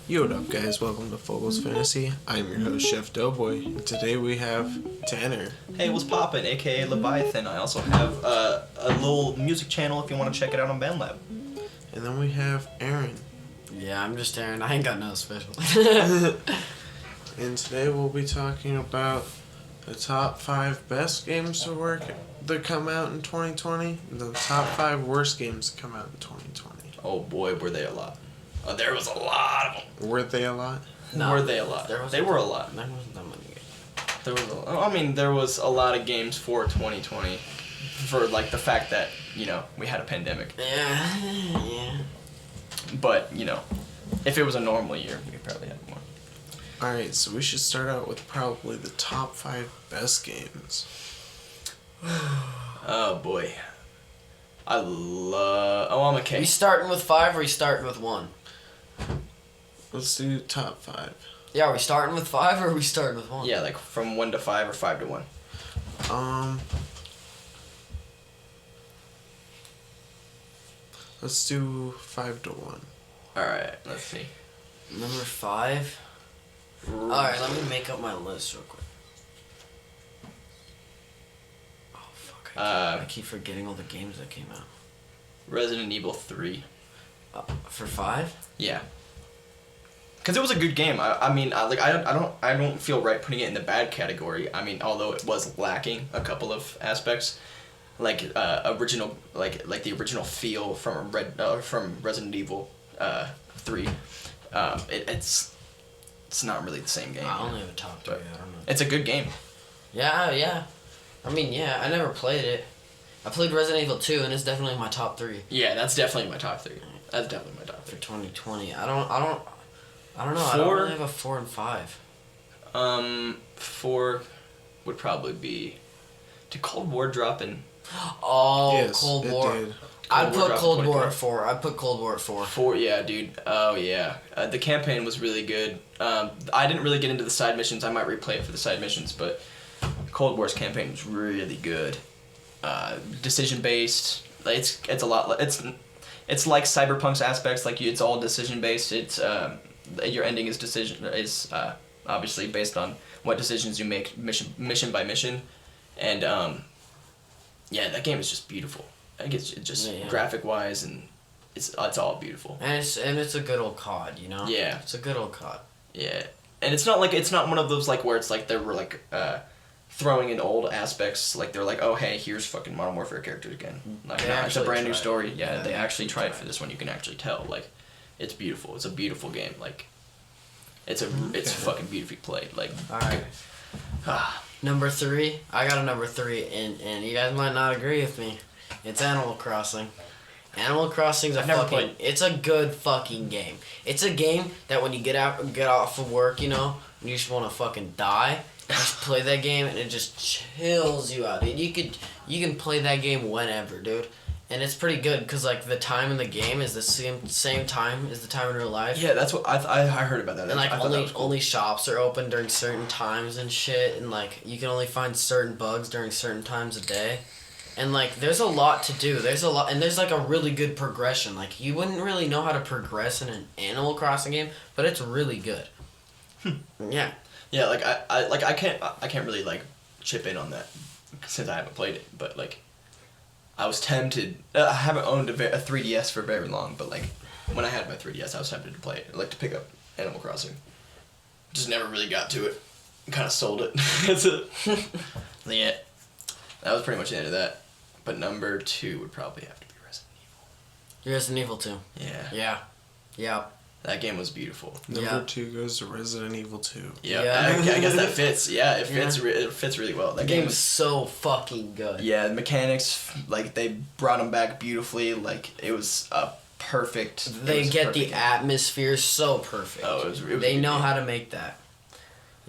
Yo, what up, guys? Welcome to Fogle's Fantasy. I'm your host, Chef Doughboy, and today we have Tanner. Hey, what's poppin'? AKA Leviathan. I also have a little music channel if you want to check it out on BandLab. And then we have Aaron. Yeah, I'm just Aaron. I ain't got no special. And today we'll be talking about the top 5 best games that come out in 2020, and the top 5 worst games that come out in 2020. Oh boy, were they a lot. There was a lot of them. Were they a lot? No. Were they a lot? They were a lot. There wasn't that many. There was a lot of games for 2020 for, like, the fact that, we had a pandemic. Yeah. But, if it was a normal year, we probably had more. Alright, so we should start out with probably the top 5 best games. Oh, boy. I'm okay. We starting with 5 or we starting with 1? Let's do top 5. Yeah, are we starting with 5 or are we starting with 1? Yeah, like from 1 to 5 or 5 to 1. Let's do 5 to 1. Alright, let's see. Number 5? Alright, let me make up my list real quick. Oh, fuck. I keep forgetting all the games that came out. Resident Evil 3. For 5? Yeah. Because it was a good game. I don't feel right putting it in the bad category. I mean, although it was lacking a couple of aspects, like original, like the original feel from Resident Evil 3. It's not really the same game. I only have a top 3. I don't know. It's a good game. Yeah. I mean, yeah, I never played it. I played Resident Evil 2, and it's definitely my top 3. Yeah, that's definitely my top 3. That's definitely my top 3. For 2020. I don't know. 4? I don't really have a 4 and 5. 4 would probably be... Did Cold War drop in? Oh, yes, Cold War. It did. I'd put Cold War at 4. I'd put Cold War at 4. 4, yeah, dude. Oh, yeah. The campaign was really good. I didn't really get into the side missions. I might replay it for the side missions, but Cold War's campaign was really good. Decision based. It's a lot. It's like Cyberpunk's aspects. Like it's all decision based. It's your ending is obviously based on what decisions you make mission by mission, and yeah, that game is just beautiful. I think it's just graphic wise, and it's all beautiful. And it's a good old COD, you know. Yeah. It's a good old COD. Yeah, and it's not one of those like where it's like they were like throwing in old aspects, like they're like, oh hey, here's fucking Modern Warfare characters again. Like, no, it's a brand new story. Yeah, they actually tried for this one. You can actually tell, like, it's beautiful. It's a beautiful game. Like, it's fucking beautifully played. Like, all right. Number 3. I got a number 3, and you guys might not agree with me. It's Animal Crossing. Animal Crossing's it's a good fucking game. It's a game that when you get off of work, and you just want to fucking die, you just play that game and it just chills you out. And you can play that game whenever, dude. And it's pretty good because like the time in the game is the same time as the time in real life. Yeah, that's what I heard about that. And like cool. only shops are open during certain times and shit, and like you can only find certain bugs during certain times of day. And like there's a lot to do. There's like a really good progression. Like you wouldn't really know how to progress in an Animal Crossing game, but it's really good. Yeah. Yeah, like I can't really like chip in on that since I haven't played it, but like I was tempted. I haven't owned a 3DS for very long, but like when I had my 3DS, I was tempted to play it. I like to pick up Animal Crossing. Just never really got to it. Kind of sold it. That's it. Yeah, that was pretty much the end of that. But number 2 would probably have to be Resident Evil. Resident Evil 2. Yeah. Yeah. That game was beautiful. Number 2 goes to Resident Evil 2. Yeah. I guess that fits. Yeah, it fits really well. That game is so fucking good. Yeah, the mechanics, like, they brought them back beautifully. Like, it was a perfect... They get the atmosphere so perfect. Oh, it was They know how to make that.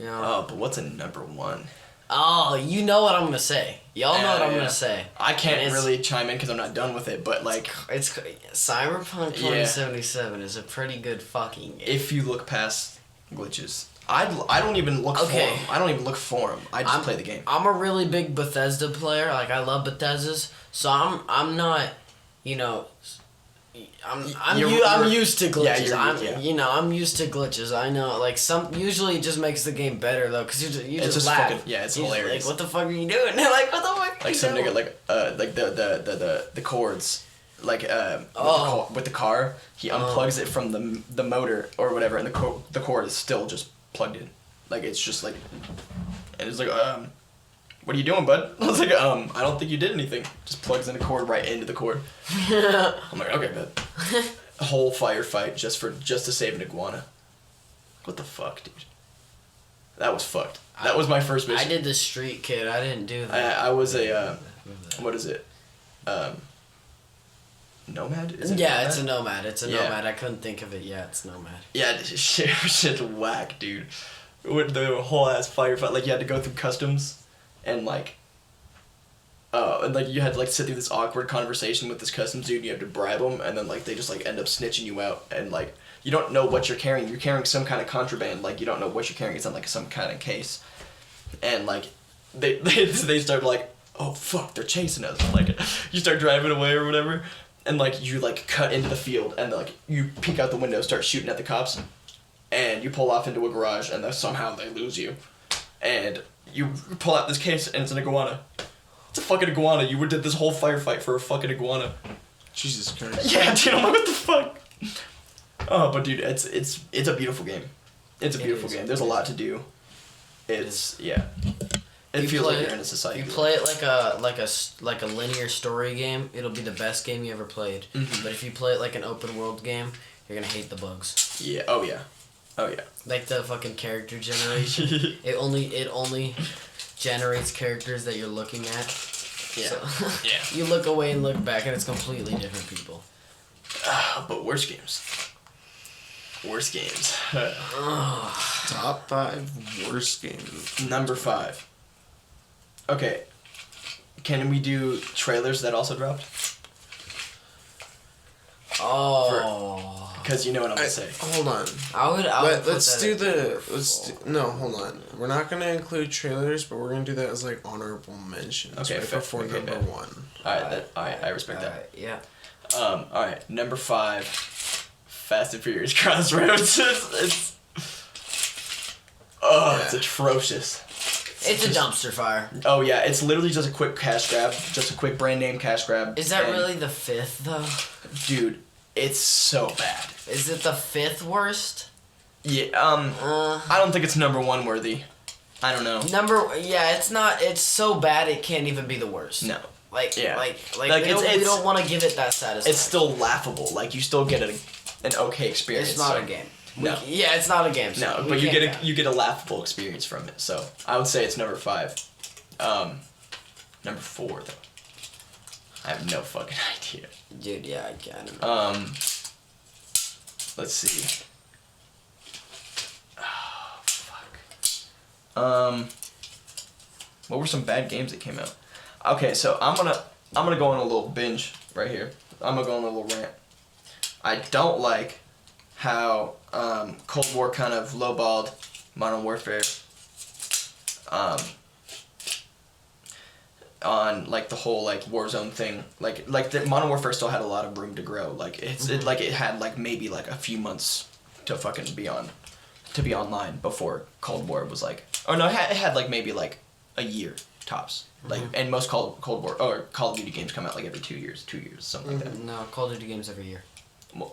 Oh, but what's a number 1? Oh, you know what I'm going to say. Y'all know what I'm going to say. I can't really chime in because I'm not done with it, but like... It's Cyberpunk 2077 is a pretty good fucking game. If you look past glitches. I don't even look for them. I don't even look for them. I just play the game. I'm a really big Bethesda player. Like, I love Bethesda's. So I'm not, I'm used to glitches. Yeah, I'm used to glitches. I know, like usually it just makes the game better though, cause you just laugh. It's You're hilarious. Like, what the fuck are you doing? Like, what the fuck? Like some nigga like the cords, like with the car, he unplugs it from the motor or whatever, and the cord is still just plugged in, like it's just like, and it's like what are you doing, bud? I was like, I don't think you did anything. Just plugs in a cord right into the cord. I'm like, okay, bud. A whole firefight just to save an iguana. What the fuck, dude? That was fucked. That was my first mission. I did the street kid. I didn't do that. I was a what is it? Nomad? Is it yeah, nomad? it's a nomad. It's a nomad. I couldn't think of it. Yeah, it's nomad. Yeah, shit's whack, dude. With the whole ass firefight, like you had to go through customs, and like you had to like sit through this awkward conversation with this customs dude. And you have to bribe them, and then like they just like end up snitching you out, and like you don't know what you're carrying. You're carrying some kind of contraband. Like you don't know what you're carrying. It's in like some kind of case, and like they start like, oh fuck, they're chasing us. Like you start driving away or whatever, and like you like cut into the field, and like you peek out the window, start shooting at the cops, and you pull off into a garage, and then somehow they lose you, and you pull out this case, and it's an iguana. It's a fucking iguana. You did this whole firefight for a fucking iguana. Jesus Christ. Yeah, dude, I'm like, what the fuck? Oh, but dude, it's a beautiful game. It's a beautiful game. There's a lot to do. It's yeah. It feels like you're in a society. If you play it like a linear story game, it'll be the best game you ever played. Mm-hmm. But if you play it like an open world game, you're gonna hate the bugs. Yeah. Oh yeah. Oh yeah. Like the fucking character generation. it only generates characters that you're looking at. Yeah. So, Yeah. You look away and look back, and it's completely different people. But worst games. Worst games. Top 5 worst games. Number 5. Okay. Can we do trailers that also dropped? Oh. Because you know what I'm gonna say. Hold on. I would Let's do the. No, hold on. We're not gonna include trailers, but we're gonna do that as like honorable mentions. Okay, right before okay, number bet. 1. Alright, I respect that. Yeah. Alright, number 5. Fast and Furious Crossroads. It's it's atrocious. It's a dumpster fire. Oh yeah, it's literally just a quick cash grab, just a quick brand name cash grab. Is that really the 5th though? Dude, it's so bad. Is it the 5th worst? Yeah, I don't think it's number 1 worthy. I don't know. It's not. It's so bad it can't even be the worst. No. Like, Yeah. like Like, we don't want to give it that satisfaction. It's still laughable. Like you still get an okay experience. It's not so- a game. No. It's not a game. So No, we but you can't get count. you get a laughable experience from it. So I would say it's number 5. Number 4 though. I have no fucking idea. Dude, yeah, I can't. Let's see. Oh fuck. What were some bad games that came out? Okay, so I'm gonna go on a little binge right here. I'm gonna go on a little rant. I don't like how Cold War kind of lowballed Modern Warfare on like the whole like Warzone thing. Like the Modern Warfare still had a lot of room to grow. Like it had like maybe like a few months to fucking be online before Cold War was like. Oh no, it had like maybe like a year tops. Like and most Cold War or Call of Duty games come out like every 2 years, something like that. No, Call of Duty games every year.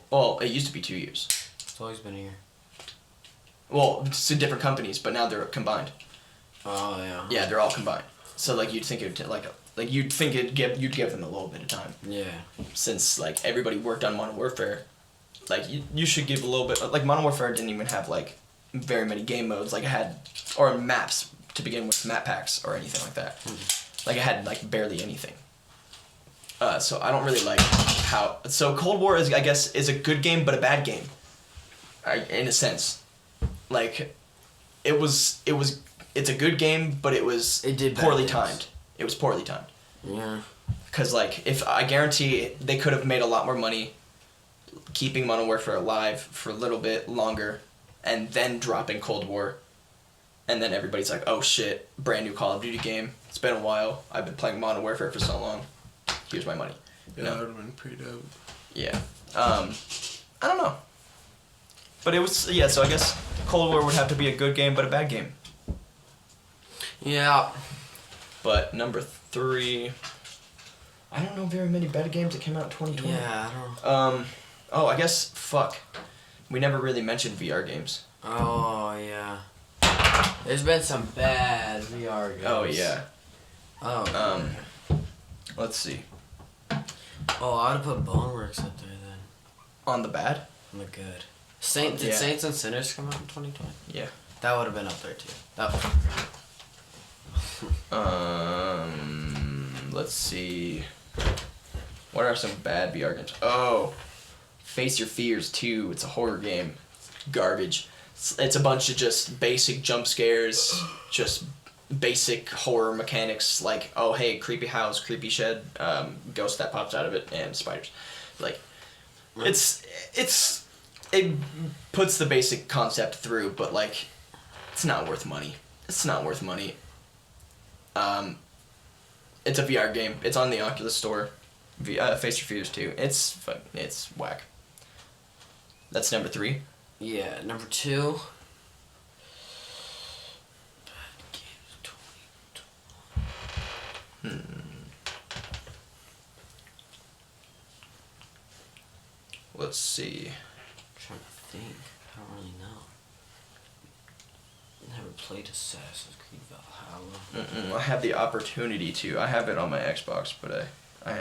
Well, it used to be 2 years. It's always been a year. Well, it's in different companies, but now they're combined. Oh yeah. Yeah, they're all combined. So like you'd think you'd give them a little bit of time. Yeah. Since like everybody worked on Modern Warfare, like you should give a little bit. Like Modern Warfare didn't even have like very many game modes. Like it had or maps to begin with, map packs or anything like that. Like it had like barely anything. So I don't really like how. So Cold War is, I guess, is a good game but a bad game. In a sense, like it's a good game but it did poorly timed. It was poorly timed. Yeah. Cause like if I guarantee they could have made a lot more money, keeping Modern Warfare alive for a little bit longer, and then dropping Cold War, and then everybody's like, oh shit, brand new Call of Duty game. It's been a while. I've been playing Modern Warfare for so long. Here's my money. Yeah, that would have been pretty dope. Yeah. I don't know. But it was, yeah, so I guess Cold War would have to be a good game, but a bad game. Yeah. But number 3, I don't know very many bad games that came out in 2020. Yeah, I don't. I guess, fuck. We never really mentioned VR games. Oh, yeah. There's been some bad VR games. Oh, yeah. Oh. Let's see. Oh, I would have put Boneworks up there then. On the bad? On the good. Did Yeah. Saints and Sinners come out in 2020? Yeah. That would have been up there too. Let's see. What are some bad VR games? Oh, Face Your Fears 2. It's a horror game. Garbage. It's a bunch of just basic jump scares, just basic horror mechanics like, oh hey, creepy house, creepy shed, ghost that pops out of it, and spiders. Like, it puts the basic concept through, but like, it's not worth money. It's not worth money. It's a VR game. It's on the Oculus Store. Face Your Fears 2. It's whack. That's number 3. Yeah, number 2. Let's see. I'm trying to think. I don't really know. Never played Assassin's Creed Valhalla. I have the opportunity to. I have it on my Xbox, but I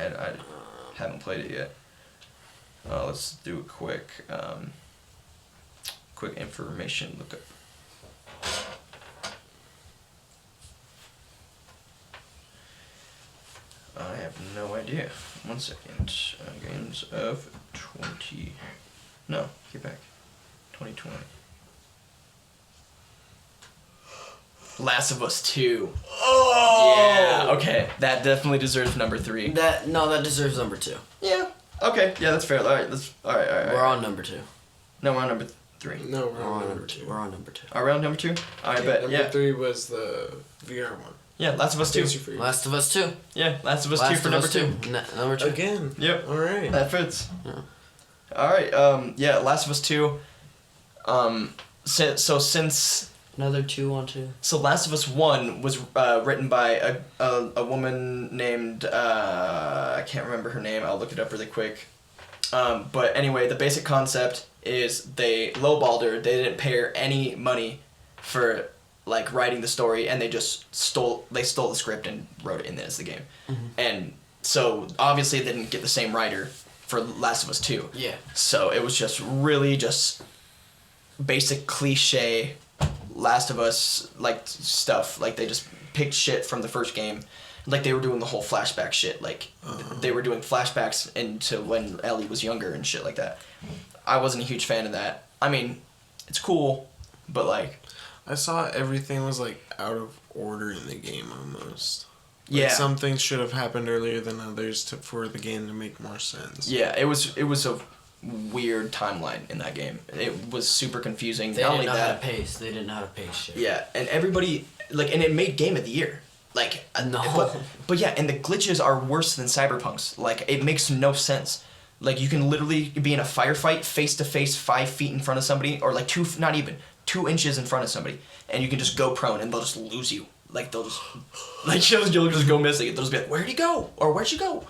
haven't played it yet. Let's do a quick information lookup. I have no idea. 1 second. Games of 20. No, get back. 2020. Last of Us 2. Oh! Yeah, okay. That definitely deserves number 3. That deserves number 2. Yeah. Okay. Yeah, that's fair. All right. All right. We're on number 2. No, we're on number 3. No, we're on number 2. We're on number 2. Are we on number 2? I bet. Number Yeah. 3 was the VR one. Yeah, Last of Us 2. Last of Us 2. Yeah, Last of Us 2 for number 2. Number 2. Again. Yep. All right. That fits. Yeah. All right. Yeah, Last of Us 2. Since Another 2 on 2. So Last of Us 1 was written by a woman named, I can't remember her name, I'll look it up really quick. But anyway, the basic concept is they lowballed her, they didn't pay her any money for like writing the story, and they just stole the script and wrote it in as the game. Mm-hmm. And so obviously they didn't get the same writer for Last of Us 2. Yeah. So it was just really just basic cliche Last of Us like stuff. Like they just picked shit from the first game. Like they were doing the whole flashback shit. Like they were doing flashbacks into when Ellie was younger and shit like that. I wasn't a huge fan of that. I mean, it's cool, but like I saw everything was like out of order in the game almost. Like, yeah, some things should have happened earlier than others for the game to make more sense. yeah, it was a weird timeline in that game. It was super confusing. They Not didn't only know that, how to pace. They didn't know how to pace shit. yeah, and everybody like, and it made Game of the Year. Like No. but yeah, and the glitches are worse than Cyberpunk's. Like it makes no sense. Like you can literally be in a firefight face to face 5 feet in front of somebody, or like 2 inches in front of somebody, and you can just go prone and they'll just lose you. Like they'll just like you'll just go missing. They'll just be like, "Where'd he go?" or "Where'd she go?"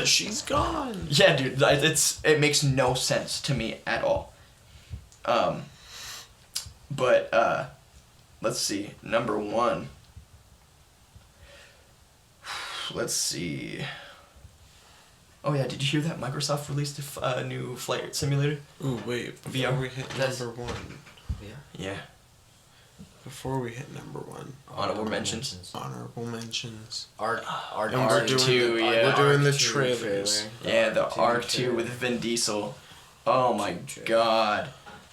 She's gone. Yeah, dude, it makes no sense to me at all. But let's see, number 1. Let's see. Oh yeah, did you hear that Microsoft released a new flight simulator? Ooh, wait. Before VR. we hit That's- number 1. Yeah. Before we hit number 1. Honorable mentions. Honorable mentions. R2. And we're doing yeah. We're doing the R2 trailers. Yeah, the R2 trailer. with Vin Diesel. Oh my god.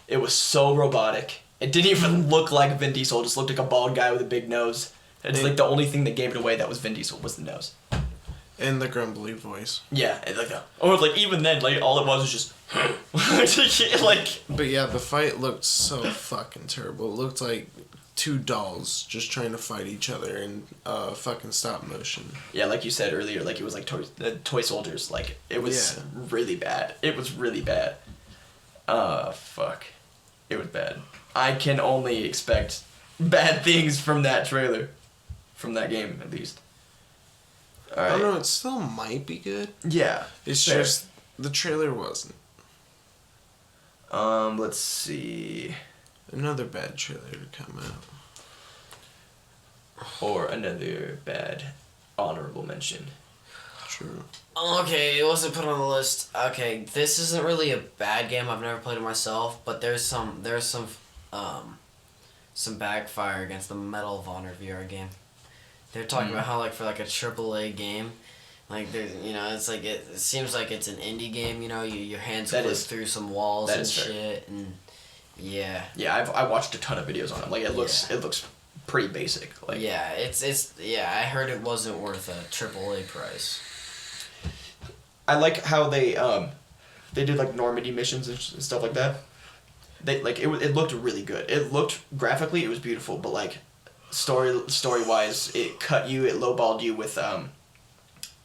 It was so robotic. It didn't even look like Vin Diesel. It just looked like a bald guy with a big nose. It's like the only thing that gave it away that was Vin Diesel was the nose. And the grumbly voice. Yeah, like even then, like all it was just like But yeah, the fight looked so fucking terrible. It looked like two dolls just trying to fight each other in fucking stop motion. Yeah, like you said earlier, like it was like toy soldiers. Like it was really bad. It was really bad. Fuck. It was bad. I can only expect bad things from that trailer. From that game, at least. I don't know, it still might be good. Yeah. It's fair. just, the trailer wasn't. Let's see. Another bad trailer to come out. Or another bad honorable mention. True. Okay, it wasn't put on the list. Okay, this isn't really a bad game. I've never played it myself, but there's some backfire against the Medal of Honor VR game. They're talking about how like for like a AAA game, like there's it's like it seems like it's an indie game. Your hands click through some walls and shit, and yeah. Yeah, I watched a ton of videos on it. Like it looks pretty basic. Like yeah, it's I heard it wasn't worth a AAA price. I like how they did like Normandy missions and stuff like that. They like it looked really good. It looked graphically, it was beautiful, but like story wise, it cut you, it lowballed you with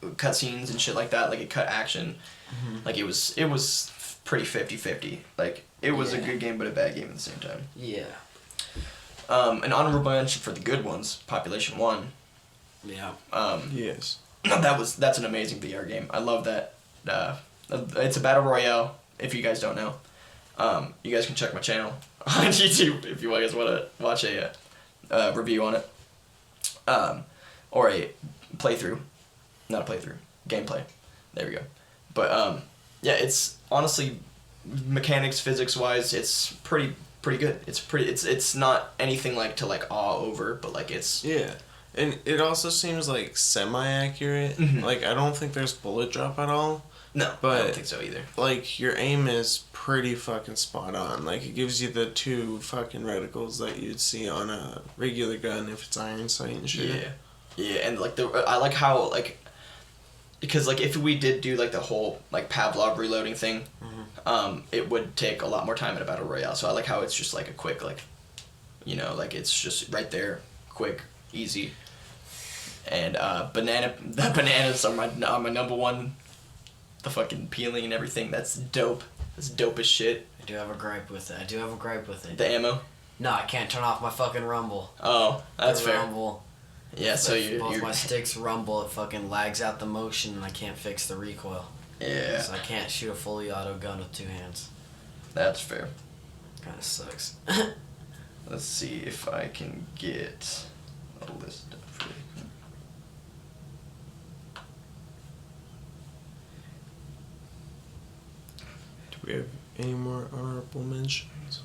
cutscenes and shit like that. Like it cut action. Mm-hmm. Like it was pretty 50-50. Like it was a good game but a bad game at the same time. Yeah. An honorable mention for the good ones, Population 1. Yeah. Yes. That's an amazing VR game. I love that. It's a battle royale. If you guys don't know, you guys can check my channel on YouTube if you guys want to watch a review on it, or a playthrough, not a playthrough, gameplay. There we go. But yeah, it's honestly mechanics, physics wise, it's pretty good. It's not anything like to like awe over, but like it's And it also seems like semi-accurate. Mm-hmm. Like, I don't think there's bullet drop at all. No, but I don't think so either. Like, your aim is pretty fucking spot on. Like, it gives you the two fucking reticles that you'd see on a regular gun if it's iron sight and shit. Yeah, and like I like how like, because like if we did do like the whole like Pavlov reloading thing, it would take a lot more time in a battle royale. So I like how it's just like a quick like, like it's just right there, quick, easy. And the bananas are my number one. The fucking peeling and everything, that's dope. That's dope as shit. I do have a gripe with it. The ammo? No, I can't turn off my fucking rumble. Oh, that's fair. Rumble. Yeah, so both my sticks rumble, it fucking lags out the motion and I can't fix the recoil. Yeah. So I can't shoot a fully auto gun with two hands. That's fair. Kinda sucks. Let's see if I can get a list of really quick. Do we have any more honorable mentions?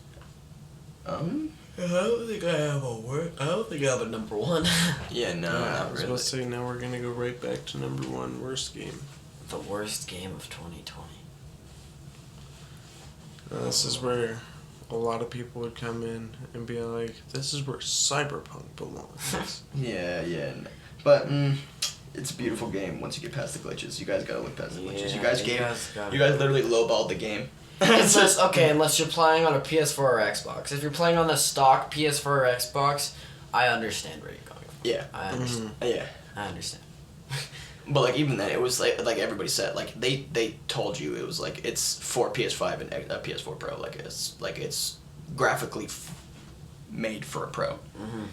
I don't think I have a number one. Yeah, no, I not was really. about to say, now we're gonna go right back to number one, worst game. The worst game of 2020. This is where a lot of people would come in and be like, this is where Cyberpunk belongs. Yeah, but it's a beautiful game once you get past the glitches. You guys gotta look past the glitches. You guys literally lowballed the game. Unless you're playing on a PS4 or Xbox. If you're playing on the stock PS4 or Xbox, I understand where you're going from. Yeah. I understand. Yeah. I understand. But like even then, it was like everybody said, like they told you it was like it's for PS5 and PS4 Pro, like it's graphically made for a Pro. Mm-hmm.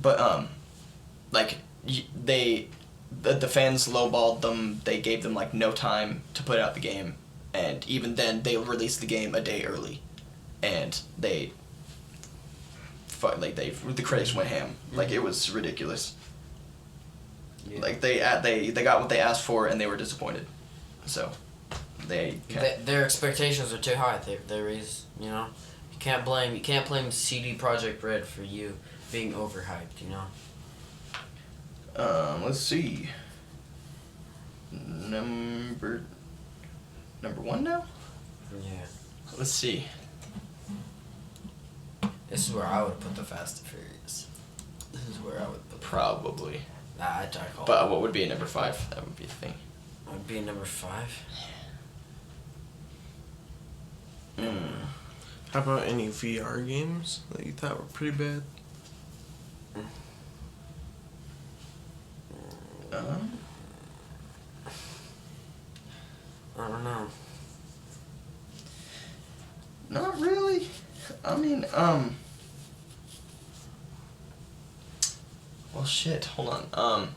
But like the fans lowballed them. They gave them like no time to put out the game, and even then they released the game a day early, and the critics went ham. Like it was ridiculous. Yeah. Like they got what they asked for and they were disappointed, so their expectations are too high. There is you can't blame CD Projekt Red for you being overhyped. Let's see. Number one now. Yeah. Let's see. This is where I would put the Fast and Furious. This is where I would put. Probably. Nah, I'd call. But what would be a number 5? That would be the thing. What would be a number 5? How about any VR games that you thought were pretty bad? I don't know. Not really. I mean, well, shit. Hold on.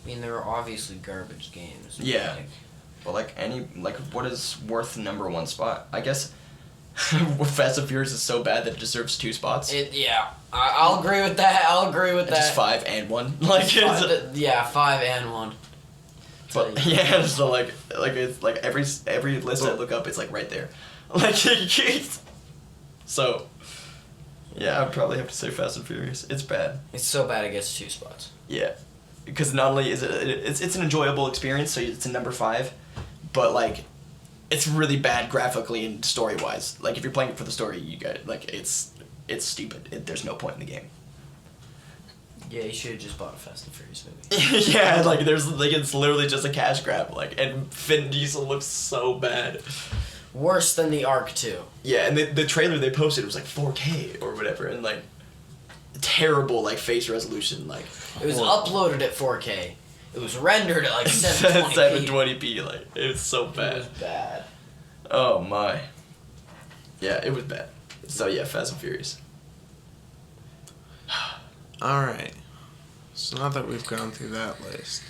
I mean, there are obviously garbage games. But Yeah. But what is worth the number 1 spot? I guess Fast and Furious is so bad that it deserves 2 spots. I'll agree with that. I'll agree with that. Just 5 and 1. Like it's. Yeah, 5 and 1. But yeah, so like it's like every list I look up, it's like right there. Like so. Yeah, I'd probably have to say Fast and Furious. It's bad. It's so bad it gets 2 spots. Yeah, because not only is it's an enjoyable experience, so it's a number 5, but like, it's really bad graphically and story wise. Like if you're playing it for the story, you get like it's stupid. There's no point in the game. Yeah, you should have just bought a Fast and Furious movie. Yeah, like there's like it's literally just a cash grab. Like, and Vin Diesel looks so bad. Worse than the Arc 2. Yeah, and the trailer they posted was like 4K or whatever, and like terrible like face resolution. Like it was uploaded at 4K. It was rendered at like 720p. 720p. Like it was so bad. It was bad. Oh my. Yeah, it was bad. So yeah, Fast and Furious. Alright. So now that we've gone through that list,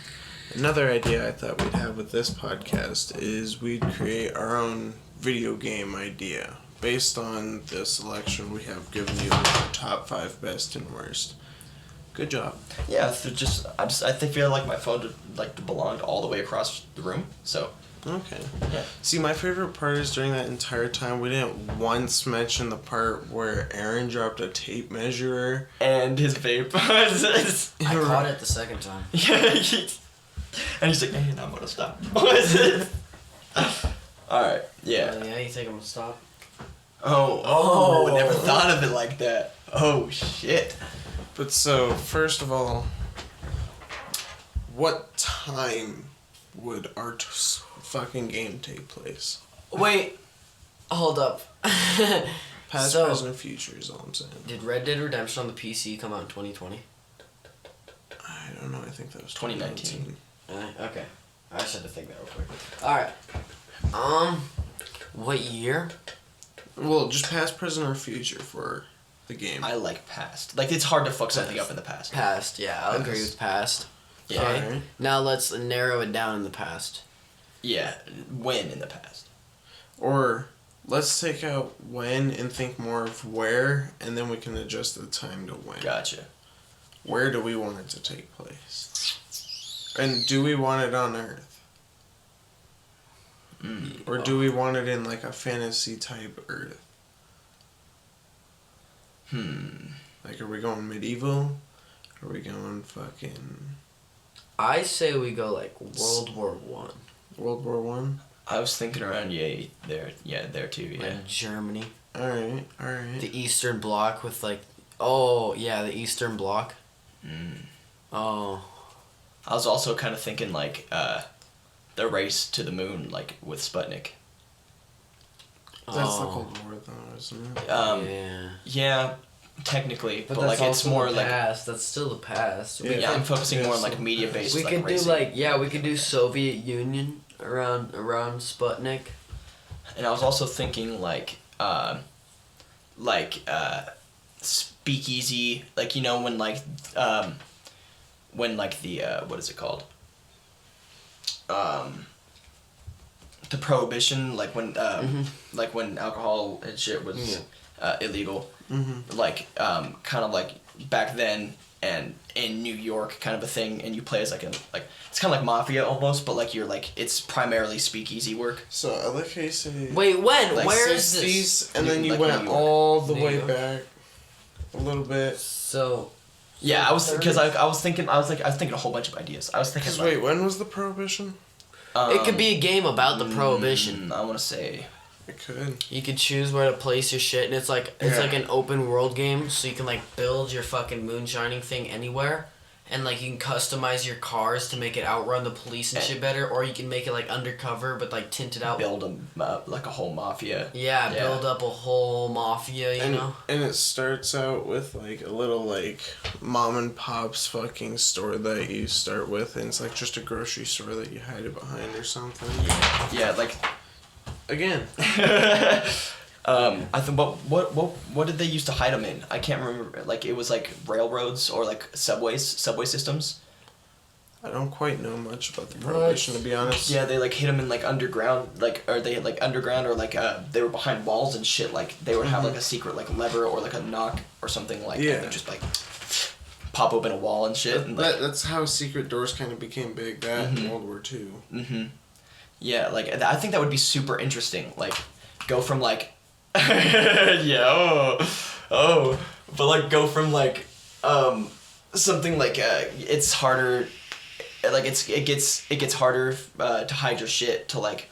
another idea I thought we'd have with this podcast is we'd create our own video game idea based on the selection we have given you of our top 5 best and worst. Good job. Yeah, I feel like my phone belonged all the way across the room. So. Okay. Yeah. See, my favorite part is during that entire time we didn't once mention the part where Aaron dropped a tape measurer And his vape. I caught it the second time. Yeah, and he's like, "Hey, I'm gonna stop." All right. Yeah. Yeah, you think I'm gonna stop? Oh! I never thought of it like that. Oh shit. But so, first of all, what time would our fucking game take place? Wait, hold up. Past, So- present, and future is all I'm saying. Did Red Dead Redemption on the PC come out in 2020? I don't know, I think that was 2019. 2019. Okay. I just had to think that real quick. Alright. What year? Well, just past, present, or future for the game. I like past. Like it's hard to fuck something up in the past. Past, yeah, I'll agree Past. with past. Yeah. Okay. Alright. Now let's narrow it down in the past. Yeah. When in the past? Or let's take out when and think more of where, and then we can adjust the time to when. Gotcha. Where do we want it to take place? And do we want it on Earth? Or do we want it in like a fantasy type Earth? Like, are we going medieval? Are we going fucking I say we go like World War One. World War One? I was thinking around there too. Yeah. Like Germany. Alright, alright. The Eastern Bloc with like, oh yeah, the Eastern Bloc. Oh. I was also kind of thinking like the race to the moon, like with Sputnik. That's the Cold War though, isn't it? Yeah. Yeah, technically, but that's like it's also more the like past. That's still the past. Yeah. yeah. I'm focusing more on Yeah, like so- media based. We like, could do racing. we could do Soviet Union around Sputnik. And I was also thinking like speakeasy, like when the what is it called? The prohibition, like when alcohol and shit was illegal, like kind of like back then and in New York kind of a thing, and you play as like it's kind of like Mafia almost, but like you're like it's primarily speakeasy work. So I like how you say Wait, when? Like Where is 60s, this? and then you Like went New York. all the New way York. back a little bit. So. Yeah, I was because 30s? I was thinking a whole bunch of ideas. I was thinking Because like, wait, when was the prohibition? It could be a game about the prohibition. I want to say It could. You could choose where to place your shit, and it's like an open world game, so you can like build your fucking moonshining thing anywhere, and like you can customize your cars to make it outrun the police and shit better, or you can make it like undercover but like tinted out. Build them like a whole mafia. Yeah, build up a whole mafia, you know? And it starts out with like a little like mom and pop's fucking store that you start with, and it's like just a grocery store that you hide it behind or something. Yeah, like again. I think what did they used to hide them in? I can't remember. Like it was like railroads or like subway systems. I don't quite know much about the Prohibition, to be honest. Yeah, they like hid them in like underground, like or they had like underground or like they were behind walls and shit. Like they would have like a secret like lever or like a knock or something like that. They just like pop open a wall and shit. And, like, that's how secret doors kind of became big. That in World War II. Mm-hmm. Yeah, like I think that would be super interesting. Like go from like. Yeah. But like go from like something like it's harder, like it gets harder to hide your shit to like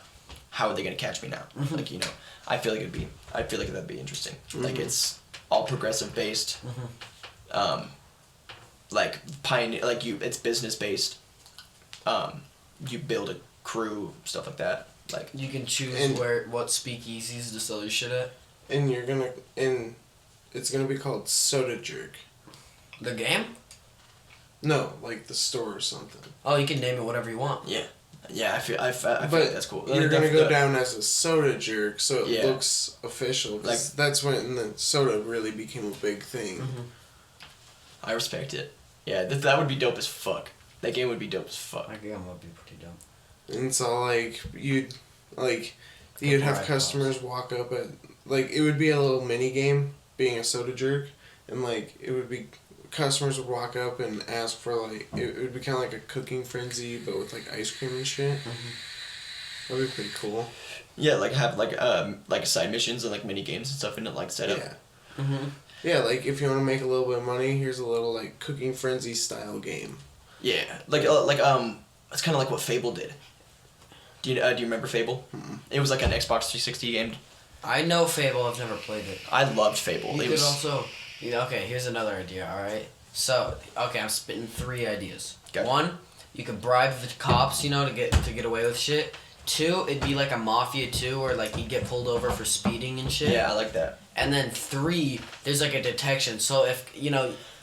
how are they gonna catch me now? Like, you know, I feel like that'd be interesting. Like it's all progressive based, like pioneer, like it's business based. You build a crew, stuff like that. Like you can choose what speakeasies to sell your shit at. And it's gonna be called Soda Jerk. The game? No, like the store or something. Oh, you can name it whatever you want. Yeah, I feel like that's cool. You're gonna go down as a soda jerk, so it looks official. Like that's when the soda really became a big thing. I respect it. Yeah, that would be dope as fuck. That game would be dope as fuck. That game would be pretty dope. And so like you'd have customers walk up at like it would be a little mini game being a soda jerk, and like it would be customers would walk up and ask for like it would be kind of like a cooking frenzy but with like ice cream and shit. That'd be pretty cool. Yeah, like have like side missions and like mini games and stuff in it, like set up. Yeah. Yeah, like if you want to make a little bit of money, here's a little like cooking frenzy style game. Yeah, like it's kind of like what Fable did. Do you remember Fable? It was like an Xbox 360 game. I know Fable. I've never played it. I loved Fable. You could also. Okay, here's another idea. All right. So I'm spitting 3 ideas. Got it. 1, you could bribe the cops, you know, to get away with shit. 2, it'd be like a Mafia 2, where like you'd get pulled over for speeding and shit. Yeah, I like that. And then 3, there's like a detection. So if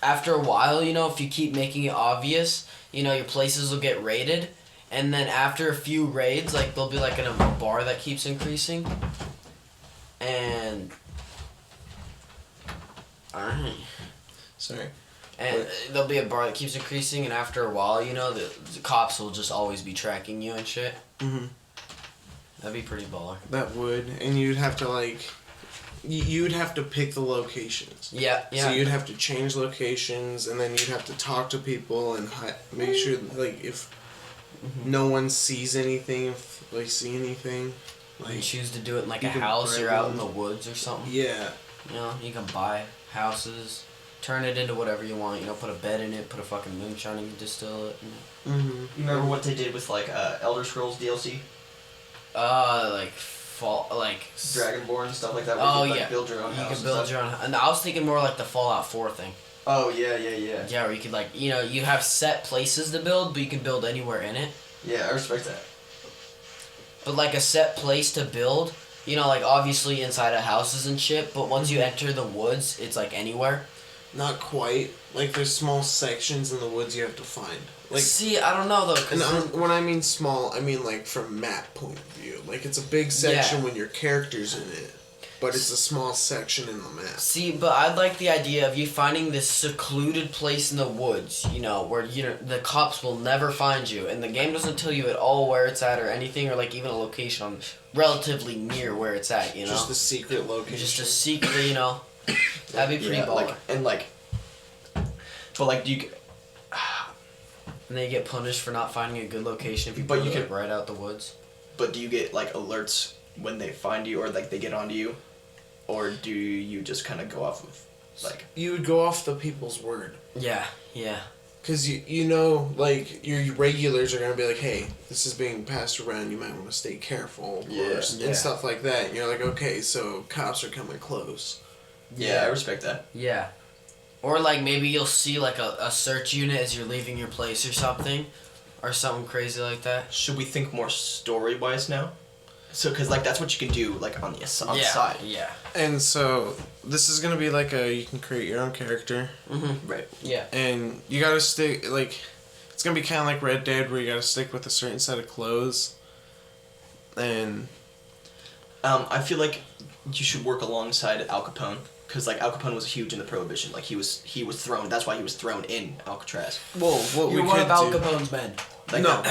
after a while, if you keep making it obvious, your places will get raided. And then after a few raids, like there'll be like a bar that keeps increasing. And Sorry. And there'll be a bar that keeps increasing, and after a while, the cops will just always be tracking you and shit. That'd be pretty baller. That would, and you'd have to like, you'd have to pick the locations. Yeah. So you'd have to change locations, and then you'd have to talk to people and make sure like if no one sees anything, if they see anything. Like, you choose to do it in like a house or out in the woods or something. Yeah. You can buy houses, turn it into whatever you want. Put a bed in it, put a fucking moonshine and distill it. You remember what they did with like Elder Scrolls DLC? Like Dragonborn and stuff like that. Oh you could, yeah. Build your own house. You can build your own. And I was thinking more like the Fallout 4 thing. Oh yeah. Yeah, where you could like you have set places to build, but you can build anywhere in it. Yeah, I respect that. But like a set place to build, like obviously inside of houses and shit, but once you enter the woods, it's like anywhere. Not quite. Like there's small sections in the woods you have to find. Like, see, I don't know though. And when I mean small, I mean like from map point of view. Like it's a big section when your character's in it, but it's a small section in the map. See, but I'd like the idea of you finding this secluded place in the woods, where the cops will never find you, and the game doesn't tell you at all where it's at or anything, or like even a location relatively near where it's at. Just a secret location. Just a secret, That'd be pretty baller. But like, do you? And then you get punished for not finding a good location if you put it right out the woods. But do you get like alerts when they find you or like they get onto you, or do you just kind of go off of like? You would go off the people's word. Yeah. Cause like your regulars are gonna be like, hey, this is being passed around. You might want to stay careful. And stuff like that. And you're like, okay, so cops are coming close. Yeah, I respect that. Yeah. Or like maybe you'll see like a search unit as you're leaving your place or something crazy like that. Should we think more story-wise now? So, because, like, that's what you can do, like, on the side. Yeah. And so this is gonna be like you can create your own character. Mm-hmm. Right. Yeah. And you gotta stick, like, it's gonna be kind of like Red Dead where you gotta stick with a certain set of clothes. And I feel like you should work alongside Al Capone. Because, like, Al Capone was huge in the Prohibition. Like, he was thrown, that's why he was thrown in Alcatraz. well, what You're we one could of Al do. Capone's men. Like, No.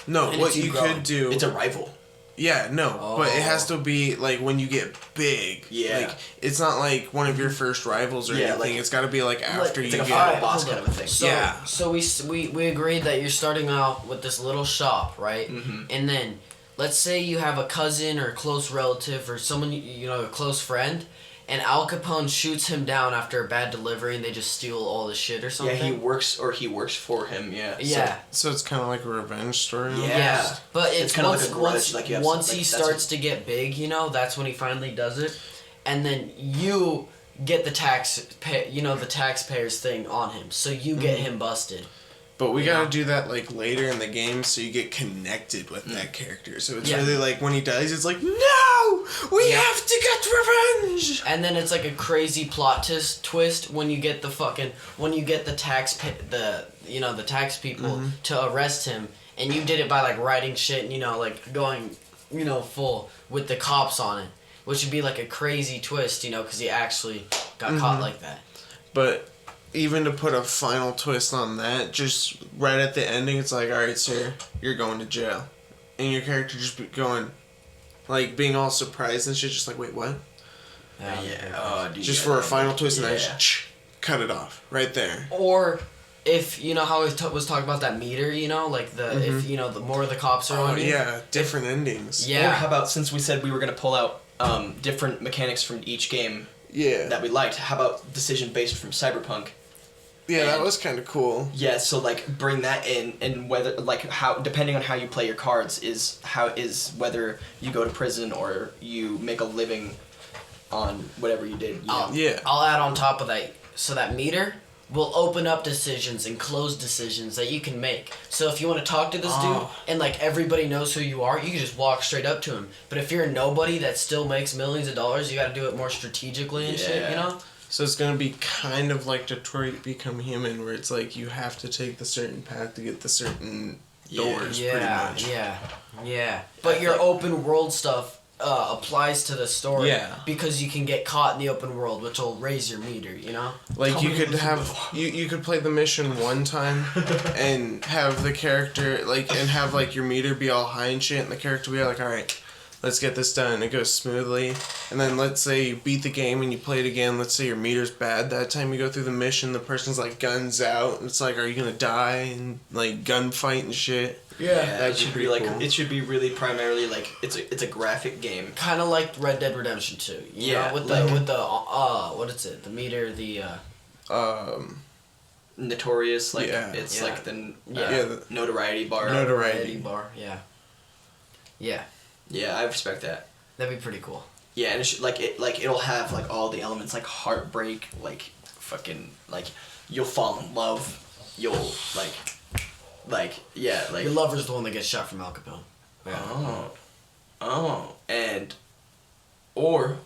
no. And What it's you growing. could do. It's a rival. Yeah, no, but it has Oh. to be like when you get big. Yeah. Like it's not like one of your first rivals or Yeah, anything. like- it's got to be like after it's you like a get. final Alright, boss hold kind up. of a thing. So, Yeah. So we agreed that you're starting out with this little shop, right? Mhm. And then let's say you have a cousin or a close relative or someone you know, a close friend, and Al Capone shoots him down after a bad delivery, and they just steal all the shit or Yeah, something. he works for him, yeah. Yeah. So it's kind of like a revenge story. Yeah. Yeah, but it's kinda like once a grudge, once, like you have once some- he like, that's starts to get big, you know, that's when he finally does it, and then you get the the taxpayers thing on him, so you get him busted. But we Yeah. gotta do that like later in the game, so you get connected with that character. So it's Yeah. really like when he dies, it's like no, we Yeah. have to get revenge. And then it's like a crazy plot twist when you get the the tax people to arrest him, and you did it by like writing shit and like going full with the cops on it, which would be like a crazy twist, because he actually got caught like that. But even to put a final twist on that, just right at the ending, it's like, all right, sir, you're going to jail, and your character just going, like being all surprised and shit, just like, wait, what? Yeah. Dude, Just yeah, for a that- final twist, and then yeah. just cut it off right there. Or if how we was talking about that meter, like if the more the cops are Oh on you. yeah, different endings. Yeah. Or how about, since we said we were going to pull out different mechanics from each game Yeah. that we liked, how about decision based from Cyberpunk? Yeah, that And- was kind of cool. Yeah, so like bring that in, and whether like how, depending on how you play your cards is whether you go to prison or you make a living on whatever you did. You know? Yeah. I'll add on top of that, so that meter will open up decisions and close decisions that you can make. So if you want to talk to this dude and like everybody knows who you are, you can just walk straight up to him. But if you're a nobody that still makes millions of dollars, you got to do it more strategically and shit, Yeah. So it's gonna be kind of like Detroit Become Human, where it's like you have to take the certain path to get the certain doors, pretty much. Yeah. But your open world stuff applies to the story. Yeah. Because you can get caught in the open world, which will raise your meter, Like you me could what's have you could play the mission one time and have the character and have like your meter be all high and shit, and the character be like, all right, let's get this done. It goes smoothly, and then let's say you beat the game and you play it again. Let's say your meter's bad that time. You go through the mission, the person's like guns out, and it's like, are you gonna die, and like gunfight and shit. Yeah, that'd it be should be pretty like cool. it should be really primarily like it's a graphic game. Kind of like Red Dead Redemption 2. Yeah, With like- the what is it? The meter, the Notorious, like Yeah. it's Yeah. like the Yeah. the notoriety bar. notoriety. bar. Yeah. Yeah. Yeah, I respect that. That'd be pretty cool. Yeah, and it should, it'll have like all the elements, like heartbreak, like fucking like you'll fall in love, you'll yeah, like Your lover's the one that gets shot from Al Capone. and or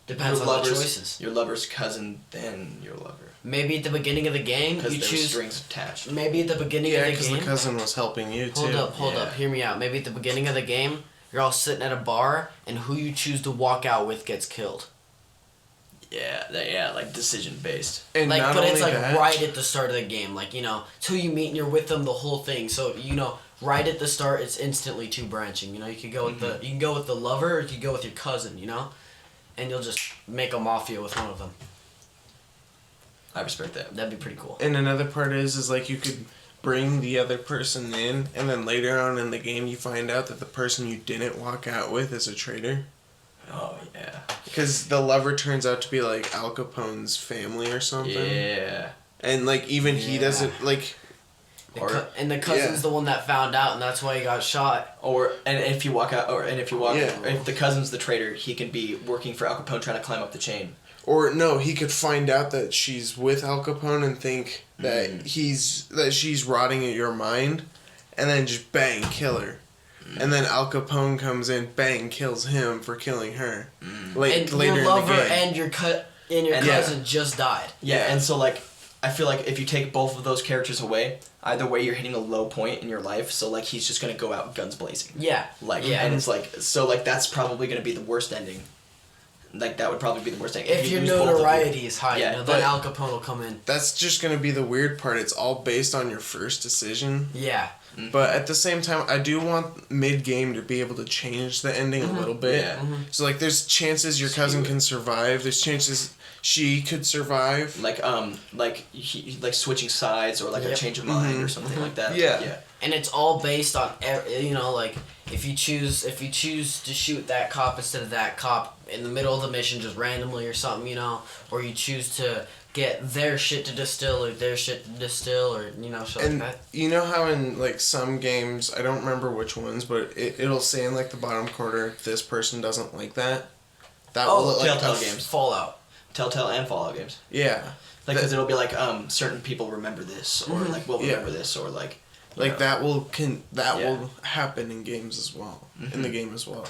Depends your on the lover's- choices. Your lover's cousin, then your lover, Maybe at the beginning of the game because you there's choose. strings attached. Maybe at the beginning Yeah, of the because game. the cousin was helping you too. Hold up. Yeah. Hear me out. Maybe at the beginning of the game, you're all sitting at a bar, and who you choose to walk out with gets killed. Yeah, like decision based. And Like, not but it's only like that, right at the start of the game. Like, it's who you meet and you're with them the whole thing. So right at the start, it's instantly two branching. You could go with you can go with the lover, or you could go with your cousin. And you'll just make a mafia with one of them. I respect that. That'd be pretty cool. And another part is like you could bring the other person in, and then later on in the game you find out that the person you didn't walk out with is a traitor. Oh yeah. Because the lover turns out to be like Al Capone's family or something. Yeah. And like even he Yeah. doesn't like. And the cousin's Yeah. the one that found out, and that's why he got shot. And if you walk out, Yeah. if the cousin's the traitor, he can be working for Al Capone trying to climb up the chain. Or no, he could find out that she's with Al Capone and think that she's rotting at your mind, and then just bang, kill her. And then Al Capone comes in, bang, kills him for killing her. And Later your lover in the game. and your cousin just died. Yeah, and so like I feel like if you take both of those characters away, either way you're hitting a low point in your life. So like he's just gonna go out guns blazing. Yeah. Like yeah. and it's like so like that's probably gonna be the worst ending. Like that would probably be the worst ending. If your you lose both of notoriety is high, Yeah, then but- Al Capone will come in. That's just going to be the weird part. It's all based on your first decision. Yeah. But at the same time, I do want mid-game to be able to change the ending a little bit. Yeah. So, like, there's chances your cousin can survive. There's chances she could survive. like switching sides or like a Yep. change of mind or something like that. Yeah. Yeah. And it's all based on like if you choose to shoot that cop instead of that cop in the middle of the mission just randomly or something, or you choose to get their shit to distill or their shit to distill or shit And like that. you know how in, like, some games, I don't remember which ones, but it'll say in, like, the bottom corner, this person doesn't like that. That will, like, Telltale games. Fallout. Telltale and Fallout games. Yeah. Like, because it'll be like, certain people remember this, or like, will Yeah. remember this, or like. Like, that will Yeah. will happen in games as well. In the game as well.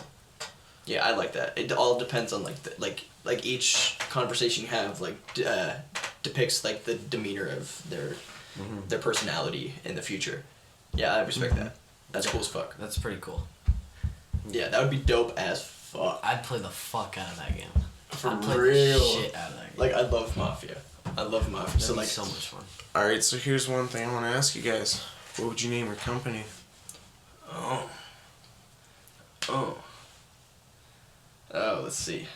Yeah, I like that. It all depends on like each conversation you have depicts like the demeanor of their personality in the future. Yeah, I respect that. That's cool as fuck. That's pretty cool. Yeah, that would be dope as fuck. I'd play the fuck out of that game. For I'd play real. the shit out of that game. Like I love Mafia. I love Mafia. That'd So be like so much fun. Alright, so here's one thing I want to ask you guys. What would you name your company? Oh, let's see.